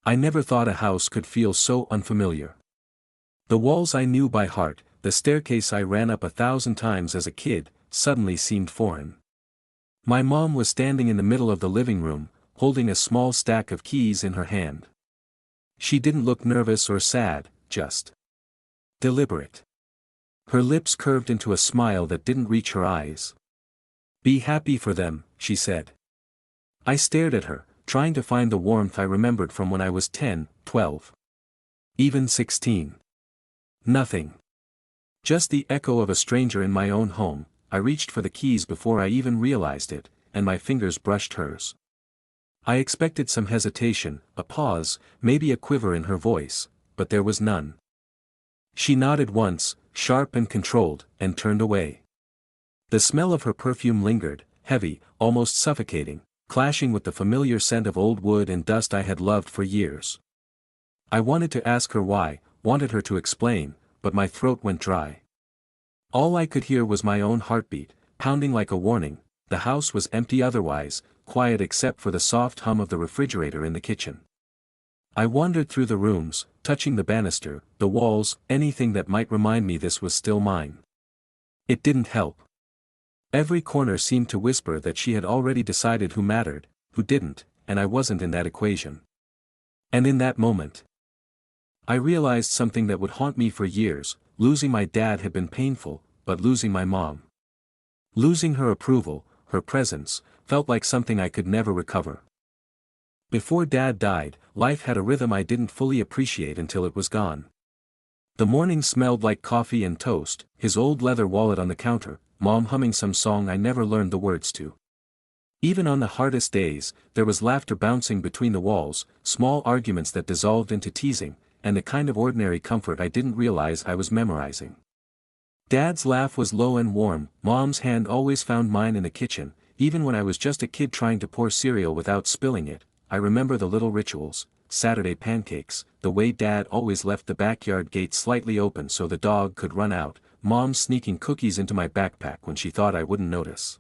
I never thought a house could feel so unfamiliar. The walls I knew by heart, the staircase I ran up 1,000 times as a kid, suddenly seemed foreign. My mom was standing in the middle of the living room, holding a small stack of keys in her hand. She didn't look nervous or sad, just deliberate. Her lips curved into a smile that didn't reach her eyes. "Be happy for them," she said. I stared at her, trying to find the warmth I remembered from when I was 10, 12. Even 16. Nothing. Just the echo of a stranger in my own home. I reached for the keys before I even realized it, and my fingers brushed hers. I expected some hesitation, a pause, maybe a quiver in her voice, but there was none. She nodded once, sharp and controlled, and turned away. The smell of her perfume lingered, heavy, almost suffocating, clashing with the familiar scent of old wood and dust I had loved for years. I wanted to ask her why, wanted her to explain, but my throat went dry. All I could hear was my own heartbeat, pounding like a warning. The house was empty otherwise, quiet except for the soft hum of the refrigerator in the kitchen. I wandered through the rooms, touching the banister, the walls, anything that might remind me this was still mine. It didn't help. Every corner seemed to whisper that she had already decided who mattered, who didn't, and I wasn't in that equation. And in that moment, I realized something that would haunt me for years. Losing my dad had been painful, but losing my mom, losing her approval, her presence, felt like something I could never recover. Before Dad died, life had a rhythm I didn't fully appreciate until it was gone. The morning smelled like coffee and toast, his old leather wallet on the counter, Mom humming some song I never learned the words to. Even on the hardest days, there was laughter bouncing between the walls, small arguments that dissolved into teasing, and the kind of ordinary comfort I didn't realize I was memorizing. Dad's laugh was low and warm. Mom's hand always found mine in the kitchen, even when I was just a kid trying to pour cereal without spilling it. I remember the little rituals, Saturday pancakes, the way Dad always left the backyard gate slightly open so the dog could run out, Mom sneaking cookies into my backpack when she thought I wouldn't notice.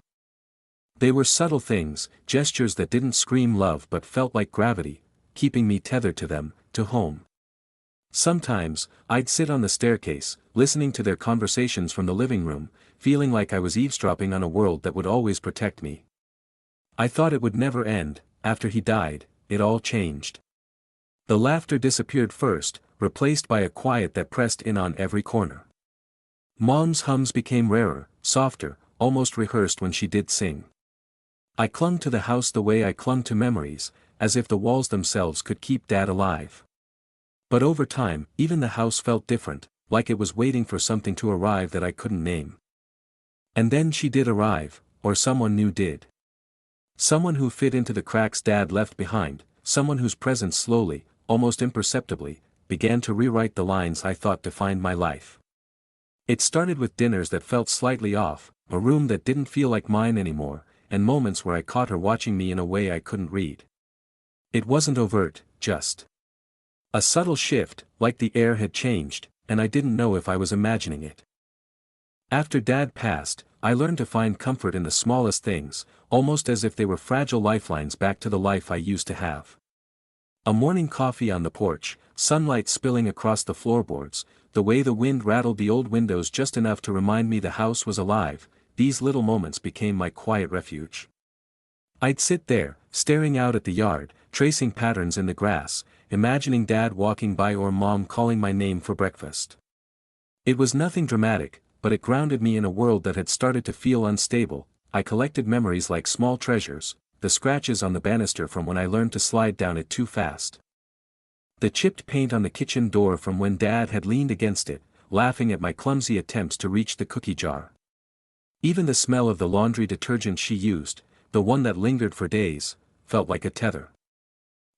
They were subtle things, gestures that didn't scream love but felt like gravity, keeping me tethered to them, to home. Sometimes, I'd sit on the staircase, listening to their conversations from the living room, feeling like I was eavesdropping on a world that would always protect me. I thought it would never end. After he died, it all changed. The laughter disappeared first, replaced by a quiet that pressed in on every corner. Mom's hums became rarer, softer, almost rehearsed when she did sing. I clung to the house the way I clung to memories, as if the walls themselves could keep Dad alive. But over time, even the house felt different, like it was waiting for something to arrive that I couldn't name. And then she did arrive, or someone new did. Someone who fit into the cracks Dad left behind, someone whose presence slowly, almost imperceptibly, began to rewrite the lines I thought defined my life. It started with dinners that felt slightly off, a room that didn't feel like mine anymore, and moments where I caught her watching me in a way I couldn't read. It wasn't overt, just a subtle shift, like the air had changed, and I didn't know if I was imagining it. After Dad passed, I learned to find comfort in the smallest things, almost as if they were fragile lifelines back to the life I used to have. A morning coffee on the porch, sunlight spilling across the floorboards, the way the wind rattled the old windows just enough to remind me the house was alive, these little moments became my quiet refuge. I'd sit there, staring out at the yard, tracing patterns in the grass, imagining Dad walking by or Mom calling my name for breakfast. It was nothing dramatic, but it grounded me in a world that had started to feel unstable. I collected memories like small treasures, the scratches on the banister from when I learned to slide down it too fast. The chipped paint on the kitchen door from when Dad had leaned against it, laughing at my clumsy attempts to reach the cookie jar. Even the smell of the laundry detergent she used, the one that lingered for days, felt like a tether.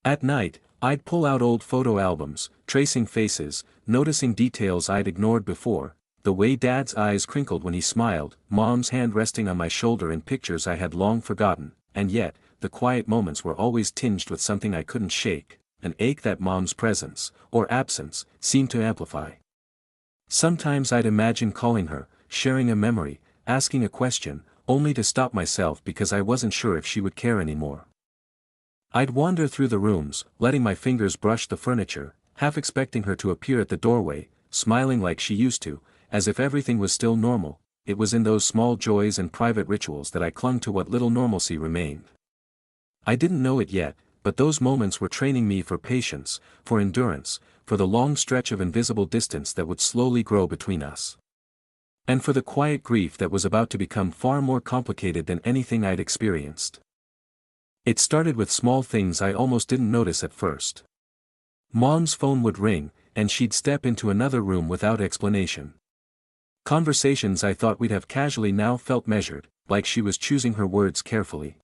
At night, I'd pull out old photo albums, tracing faces, noticing details I'd ignored before, the way Dad's eyes crinkled when he smiled, Mom's hand resting on my shoulder in pictures I had long forgotten, and yet, the quiet moments were always tinged with something I couldn't shake, an ache that Mom's presence, or absence, seemed to amplify. Sometimes I'd imagine calling her, sharing a memory, asking a question, only to stop myself because I wasn't sure if she would care anymore. I'd wander through the rooms, letting my fingers brush the furniture, half expecting her to appear at the doorway, smiling like she used to, as if everything was still normal. It was in those small joys and private rituals that I clung to what little normalcy remained. I didn't know it yet, but those moments were training me for patience, for endurance, for the long stretch of invisible distance that would slowly grow between us. And for the quiet grief that was about to become far more complicated than anything I'd experienced. It started with small things I almost didn't notice at first. Mom's phone would ring, and she'd step into another room without explanation. Conversations I thought we'd have casually now felt measured, like she was choosing her words carefully.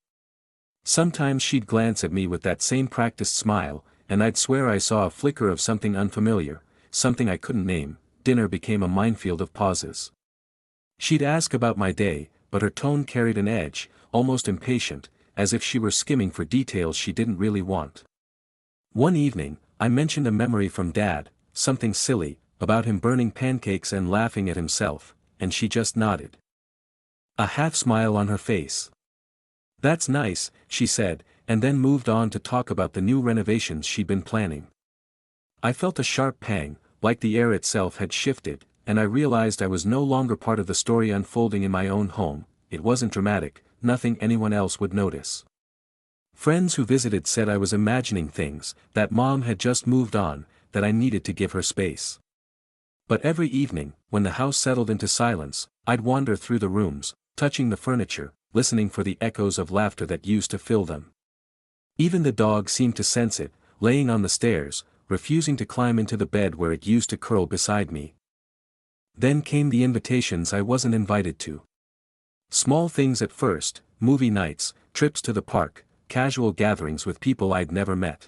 Sometimes she'd glance at me with that same practiced smile, and I'd swear I saw a flicker of something unfamiliar, something I couldn't name. Dinner became a minefield of pauses. She'd ask about my day, but her tone carried an edge, almost impatient, as if she were skimming for details she didn't really want. One evening, I mentioned a memory from Dad, something silly, about him burning pancakes and laughing at himself, and she just nodded. A half-smile on her face. "That's nice," she said, and then moved on to talk about the new renovations she'd been planning. I felt a sharp pang, like the air itself had shifted, and I realized I was no longer part of the story unfolding in my own home. It wasn't dramatic, nothing anyone else would notice. Friends who visited said I was imagining things, that Mom had just moved on, that I needed to give her space. But every evening, when the house settled into silence, I'd wander through the rooms, touching the furniture, listening for the echoes of laughter that used to fill them. Even the dog seemed to sense it, laying on the stairs, refusing to climb into the bed where it used to curl beside me. Then came the invitations I wasn't invited to. Small things at first: movie nights, trips to the park, casual gatherings with people I'd never met.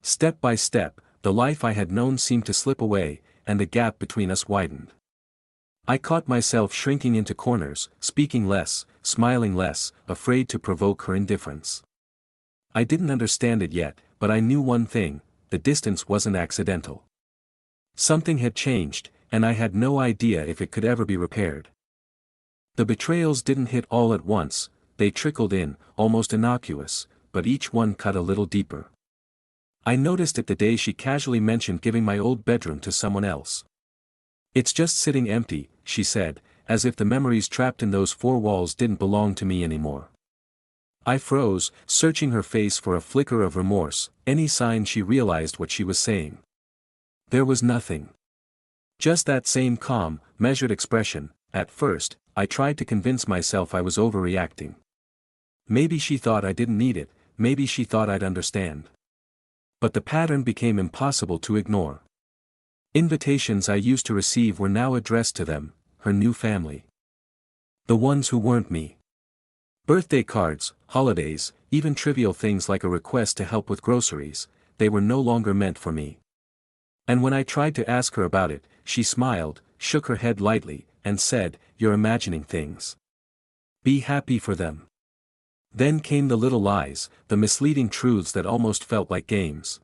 Step by step, the life I had known seemed to slip away, and the gap between us widened. I caught myself shrinking into corners, speaking less, smiling less, afraid to provoke her indifference. I didn't understand it yet, but I knew one thing: the distance wasn't accidental. Something had changed, and I had no idea if it could ever be repaired. The betrayals didn't hit all at once, they trickled in, almost innocuous, but each one cut a little deeper. I noticed it the day she casually mentioned giving my old bedroom to someone else. "It's just sitting empty," she said, as if the memories trapped in those four walls didn't belong to me anymore. I froze, searching her face for a flicker of remorse, any sign she realized what she was saying. There was nothing. Just that same calm, measured expression. At first, I tried to convince myself I was overreacting. Maybe she thought I didn't need it, maybe she thought I'd understand. But the pattern became impossible to ignore. Invitations I used to receive were now addressed to them, her new family. The ones who weren't me. Birthday cards, holidays, even trivial things like a request to help with groceries, they were no longer meant for me. And when I tried to ask her about it, she smiled, shook her head lightly, and said, "You're imagining things. Be happy for them." Then came the little lies, the misleading truths that almost felt like games.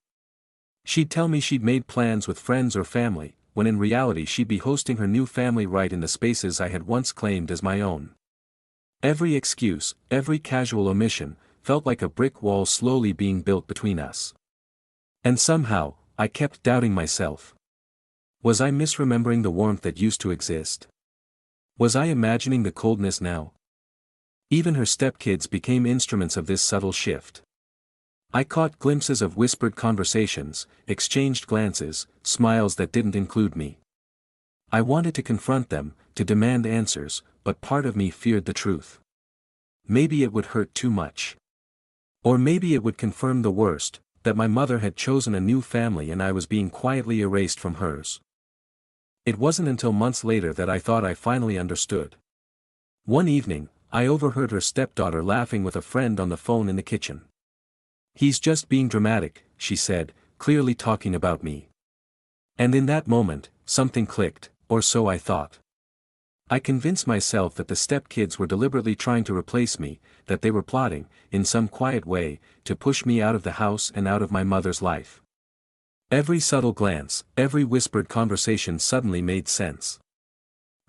She'd tell me she'd made plans with friends or family, when in reality she'd be hosting her new family right in the spaces I had once claimed as my own. Every excuse, every casual omission, felt like a brick wall slowly being built between us. And somehow, I kept doubting myself. Was I misremembering the warmth that used to exist? Was I imagining the coldness now? Even her stepkids became instruments of this subtle shift. I caught glimpses of whispered conversations, exchanged glances, smiles that didn't include me. I wanted to confront them, to demand answers, but part of me feared the truth. Maybe it would hurt too much. Or maybe it would confirm the worst, that my mother had chosen a new family and I was being quietly erased from hers. It wasn't until months later that I thought I finally understood. One evening, I overheard her stepdaughter laughing with a friend on the phone in the kitchen. "He's just being dramatic," she said, clearly talking about me. And in that moment, something clicked, or so I thought. I convinced myself that the stepkids were deliberately trying to replace me, that they were plotting, in some quiet way, to push me out of the house and out of my mother's life. Every subtle glance, every whispered conversation suddenly made sense.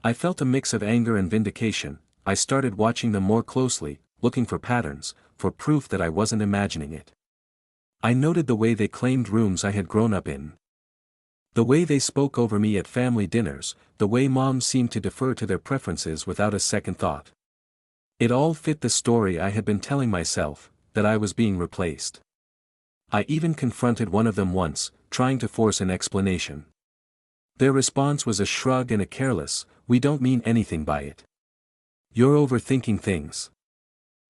I felt a mix of anger and vindication. I started watching them more closely, looking for patterns, for proof that I wasn't imagining it. I noted the way they claimed rooms I had grown up in. The way they spoke over me at family dinners, the way moms seemed to defer to their preferences without a second thought. It all fit the story I had been telling myself, that I was being replaced. I even confronted one of them once, trying to force an explanation. Their response was a shrug and a careless, "We don't mean anything by it. You're overthinking things."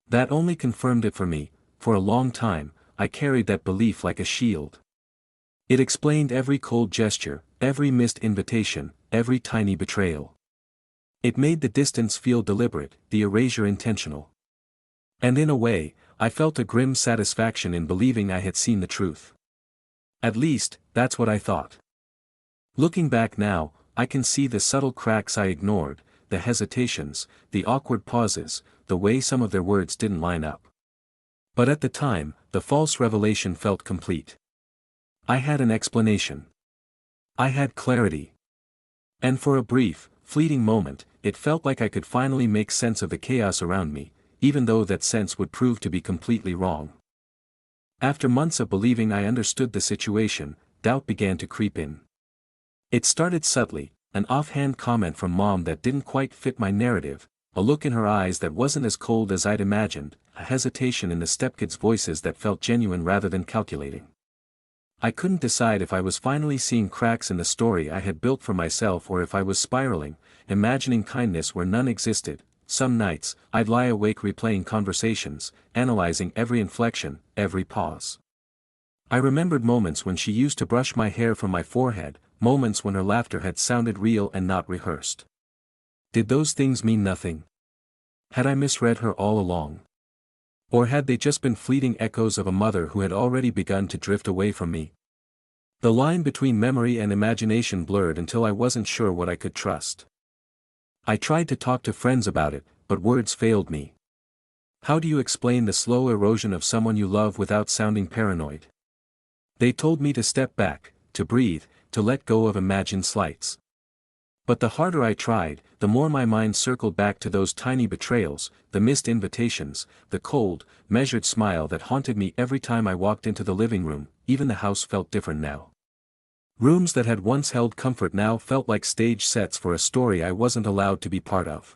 That only confirmed it for me. For a long time, I carried that belief like a shield. It explained every cold gesture, every missed invitation, every tiny betrayal. It made the distance feel deliberate, the erasure intentional. And in a way, I felt a grim satisfaction in believing I had seen the truth. At least, that's what I thought. Looking back now, I can see the subtle cracks I ignored, the hesitations, the awkward pauses, the way some of their words didn't line up. But at the time, the false revelation felt complete. I had an explanation. I had clarity. And for a brief, fleeting moment, it felt like I could finally make sense of the chaos around me, even though that sense would prove to be completely wrong. After months of believing I understood the situation, doubt began to creep in. It started subtly, an offhand comment from Mom that didn't quite fit my narrative, a look in her eyes that wasn't as cold as I'd imagined, a hesitation in the stepkids' voices that felt genuine rather than calculating. I couldn't decide if I was finally seeing cracks in the story I had built for myself or if I was spiraling, imagining kindness where none existed. Some nights, I'd lie awake replaying conversations, analyzing every inflection, every pause. I remembered moments when she used to brush my hair from my forehead, moments when her laughter had sounded real and not rehearsed. Did those things mean nothing? Had I misread her all along? Or had they just been fleeting echoes of a mother who had already begun to drift away from me? The line between memory and imagination blurred until I wasn't sure what I could trust. I tried to talk to friends about it, but words failed me. How do you explain the slow erosion of someone you love without sounding paranoid? They told me to step back, to breathe, to let go of imagined slights. But the harder I tried, the more my mind circled back to those tiny betrayals, the missed invitations, the cold, measured smile that haunted me every time I walked into the living room. Even the house felt different now. Rooms that had once held comfort now felt like stage sets for a story I wasn't allowed to be part of.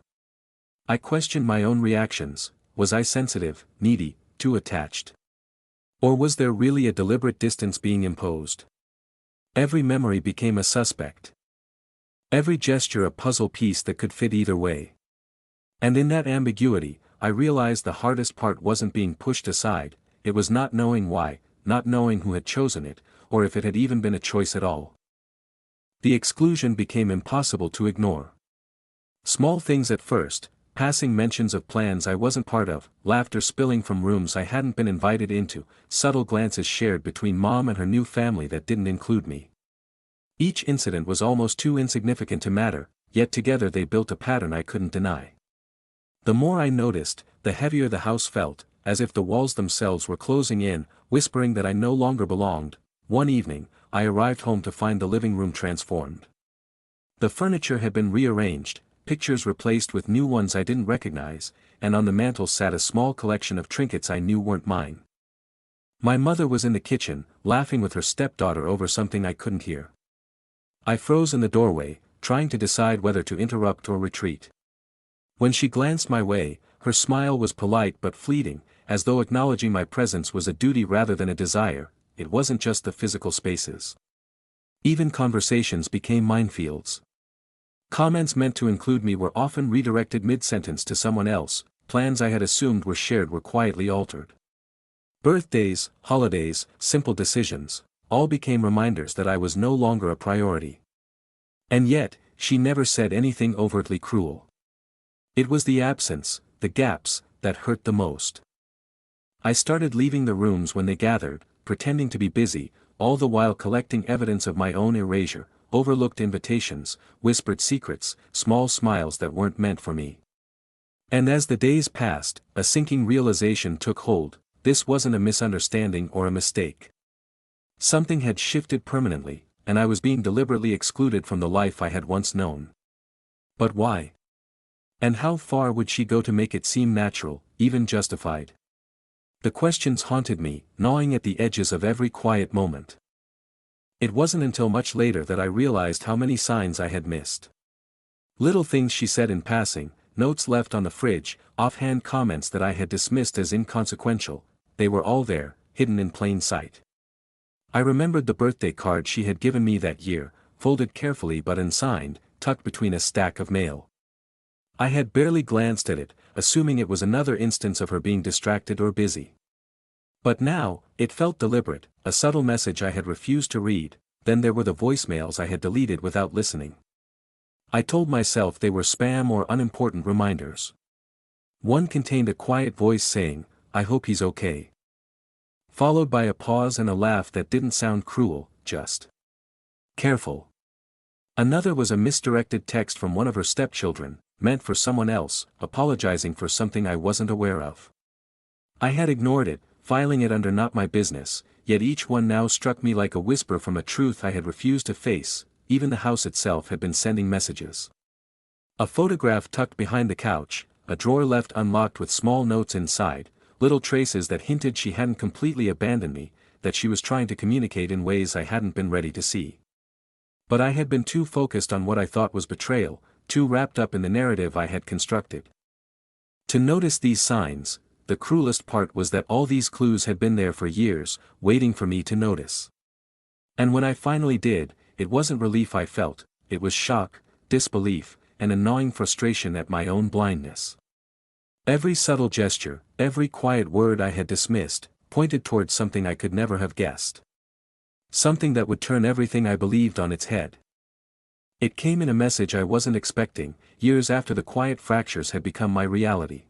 I questioned my own reactions. Was I sensitive, needy, too attached? Or was there really a deliberate distance being imposed? Every memory became a suspect. Every gesture a puzzle piece that could fit either way. And in that ambiguity, I realized the hardest part wasn't being pushed aside, it was not knowing why, not knowing who had chosen it, or if it had even been a choice at all. The exclusion became impossible to ignore. Small things at first, passing mentions of plans I wasn't part of, laughter spilling from rooms I hadn't been invited into, subtle glances shared between Mom and her new family that didn't include me. Each incident was almost too insignificant to matter, yet together they built a pattern I couldn't deny. The more I noticed, the heavier the house felt, as if the walls themselves were closing in, whispering that I no longer belonged. One evening, I arrived home to find the living room transformed. The furniture had been rearranged, pictures replaced with new ones I didn't recognize, and on the mantel sat a small collection of trinkets I knew weren't mine. My mother was in the kitchen, laughing with her stepdaughter over something I couldn't hear. I froze in the doorway, trying to decide whether to interrupt or retreat. When she glanced my way, her smile was polite but fleeting, as though acknowledging my presence was a duty rather than a desire. It wasn't just the physical spaces. Even conversations became minefields. Comments meant to include me were often redirected mid-sentence to someone else, plans I had assumed were shared were quietly altered. Birthdays, holidays, simple decisions, all became reminders that I was no longer a priority. And yet, she never said anything overtly cruel. It was the absence, the gaps, that hurt the most. I started leaving the rooms when they gathered, pretending to be busy, all the while collecting evidence of my own erasure, overlooked invitations, whispered secrets, small smiles that weren't meant for me. And as the days passed, a sinking realization took hold: this wasn't a misunderstanding or a mistake. Something had shifted permanently, and I was being deliberately excluded from the life I had once known. But why? And how far would she go to make it seem natural, even justified? The questions haunted me, gnawing at the edges of every quiet moment. It wasn't until much later that I realized how many signs I had missed. Little things she said in passing, notes left on the fridge, offhand comments that I had dismissed as inconsequential, they were all there, hidden in plain sight. I remembered the birthday card she had given me that year, folded carefully but unsigned, tucked between a stack of mail. I had barely glanced at it, assuming it was another instance of her being distracted or busy. But now, it felt deliberate, a subtle message I had refused to read. Then there were the voicemails I had deleted without listening. I told myself they were spam or unimportant reminders. One contained a quiet voice saying, "I hope he's okay." Followed by a pause and a laugh that didn't sound cruel, just careful. Another was a misdirected text from one of her stepchildren, meant for someone else, apologizing for something I wasn't aware of. I had ignored it, filing it under not my business, yet each one now struck me like a whisper from a truth I had refused to face. Even the house itself had been sending messages. A photograph tucked behind the couch, a drawer left unlocked with small notes inside, little traces that hinted she hadn't completely abandoned me, that she was trying to communicate in ways I hadn't been ready to see. But I had been too focused on what I thought was betrayal, too wrapped up in the narrative I had constructed. To notice these signs, the cruelest part was that all these clues had been there for years, waiting for me to notice. And when I finally did, it wasn't relief I felt, it was shock, disbelief, and a gnawing frustration at my own blindness. Every subtle gesture, every quiet word I had dismissed, pointed towards something I could never have guessed. Something that would turn everything I believed on its head. It came in a message I wasn't expecting, years after the quiet fractures had become my reality.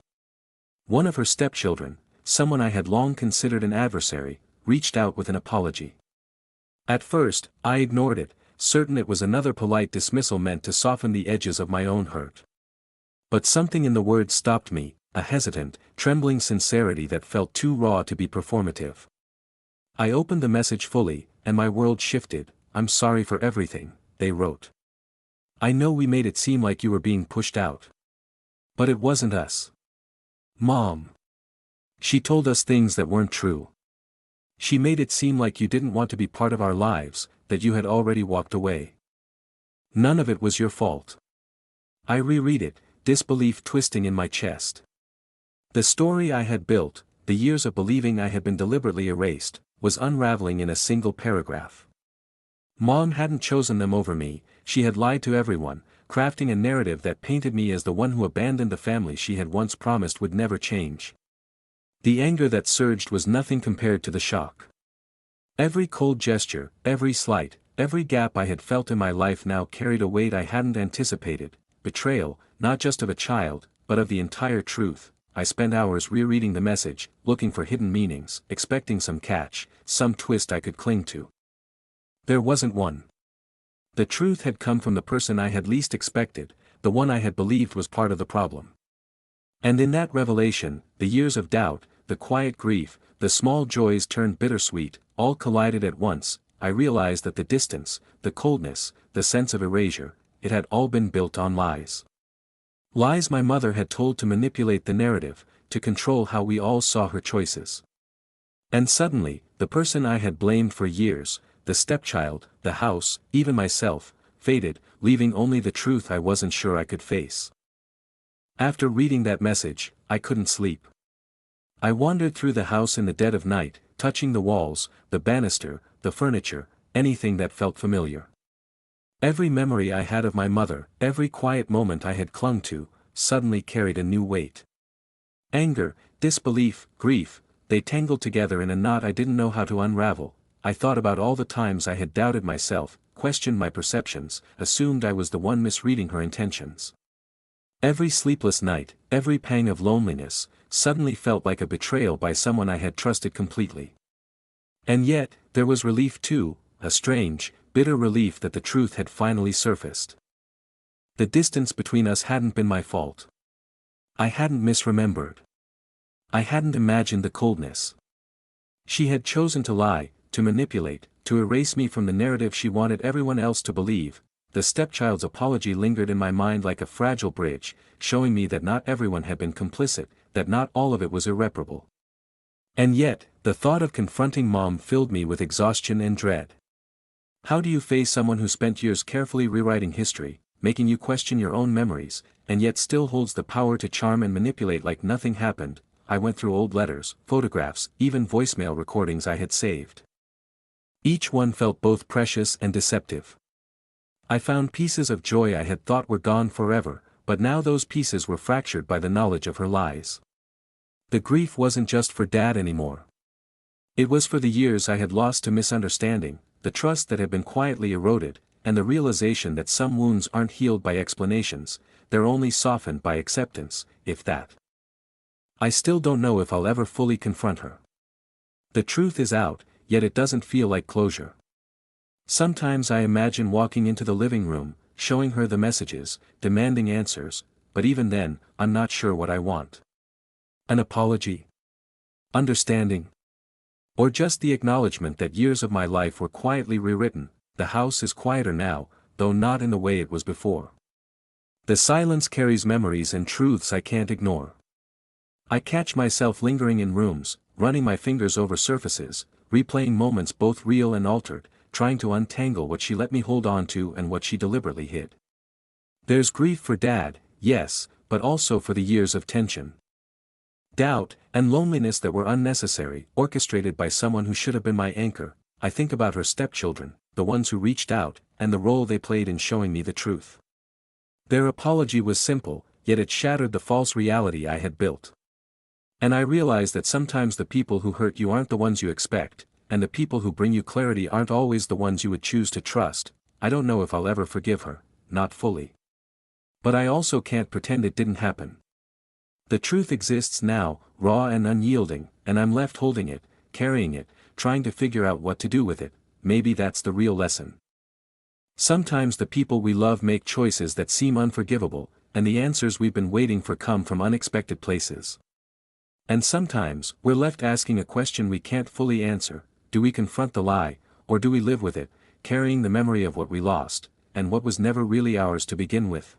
One of her stepchildren, someone I had long considered an adversary, reached out with an apology. At first, I ignored it, certain it was another polite dismissal meant to soften the edges of my own hurt. But something in the words stopped me, a hesitant, trembling sincerity that felt too raw to be performative. I opened the message fully, and my world shifted. "I'm sorry for everything," they wrote. "I know we made it seem like you were being pushed out. But it wasn't us. Mom. She told us things that weren't true. She made it seem like you didn't want to be part of our lives, that you had already walked away. None of it was your fault." I reread it, disbelief twisting in my chest. The story I had built, the years of believing I had been deliberately erased, was unraveling in a single paragraph. Mom hadn't chosen them over me, she had lied to everyone, crafting a narrative that painted me as the one who abandoned the family she had once promised would never change. The anger that surged was nothing compared to the shock. Every cold gesture, every slight, every gap I had felt in my life now carried a weight I hadn't anticipated, betrayal, not just of a child, but of the entire truth. I spent hours rereading the message, looking for hidden meanings, expecting some catch, some twist I could cling to. There wasn't one. The truth had come from the person I had least expected, the one I had believed was part of the problem. And in that revelation, the years of doubt, the quiet grief, the small joys turned bittersweet, all collided at once. I realized that the distance, the coldness, the sense of erasure, it had all been built on lies. Lies my mother had told to manipulate the narrative, to control how we all saw her choices. And suddenly, the person I had blamed for years, the stepchild, the house, even myself, faded, leaving only the truth I wasn't sure I could face. After reading that message, I couldn't sleep. I wandered through the house in the dead of night, touching the walls, the banister, the furniture, anything that felt familiar. Every memory I had of my mother, every quiet moment I had clung to, suddenly carried a new weight. Anger, disbelief, grief, they tangled together in a knot I didn't know how to unravel. I thought about all the times I had doubted myself, questioned my perceptions, assumed I was the one misreading her intentions. Every sleepless night, every pang of loneliness, suddenly felt like a betrayal by someone I had trusted completely. And yet, there was relief too, a strange, bitter relief that the truth had finally surfaced. The distance between us hadn't been my fault. I hadn't misremembered. I hadn't imagined the coldness. She had chosen to lie, to manipulate, to erase me from the narrative she wanted everyone else to believe. The stepchild's apology lingered in my mind like a fragile bridge, showing me that not everyone had been complicit, that not all of it was irreparable. And yet, the thought of confronting Mom filled me with exhaustion and dread. How do you face someone who spent years carefully rewriting history, making you question your own memories, and yet still holds the power to charm and manipulate like nothing happened? I went through old letters, photographs, even voicemail recordings I had saved. Each one felt both precious and deceptive. I found pieces of joy I had thought were gone forever, but now those pieces were fractured by the knowledge of her lies. The grief wasn't just for Dad anymore. It was for the years I had lost to misunderstanding, the trust that had been quietly eroded, and the realization that some wounds aren't healed by explanations, they're only softened by acceptance, if that. I still don't know if I'll ever fully confront her. The truth is out, yet it doesn't feel like closure. Sometimes I imagine walking into the living room, showing her the messages, demanding answers, but even then, I'm not sure what I want. An apology? Understanding? Or just the acknowledgement that years of my life were quietly rewritten. The house is quieter now, though not in the way it was before. The silence carries memories and truths I can't ignore. I catch myself lingering in rooms, running my fingers over surfaces, replaying moments both real and altered, trying to untangle what she let me hold on to and what she deliberately hid. There's grief for Dad, yes, but also for the years of tension, doubt, and loneliness that were unnecessary, orchestrated by someone who should have been my anchor. I think about her stepchildren, the ones who reached out, and the role they played in showing me the truth. Their apology was simple, yet it shattered the false reality I had built. And I realize that sometimes the people who hurt you aren't the ones you expect, and the people who bring you clarity aren't always the ones you would choose to trust. I don't know if I'll ever forgive her, not fully. But I also can't pretend it didn't happen. The truth exists now, raw and unyielding, and I'm left holding it, carrying it, trying to figure out what to do with it. Maybe that's the real lesson. Sometimes the people we love make choices that seem unforgivable, and the answers we've been waiting for come from unexpected places. And sometimes, we're left asking a question we can't fully answer: do we confront the lie, or do we live with it, carrying the memory of what we lost, and what was never really ours to begin with?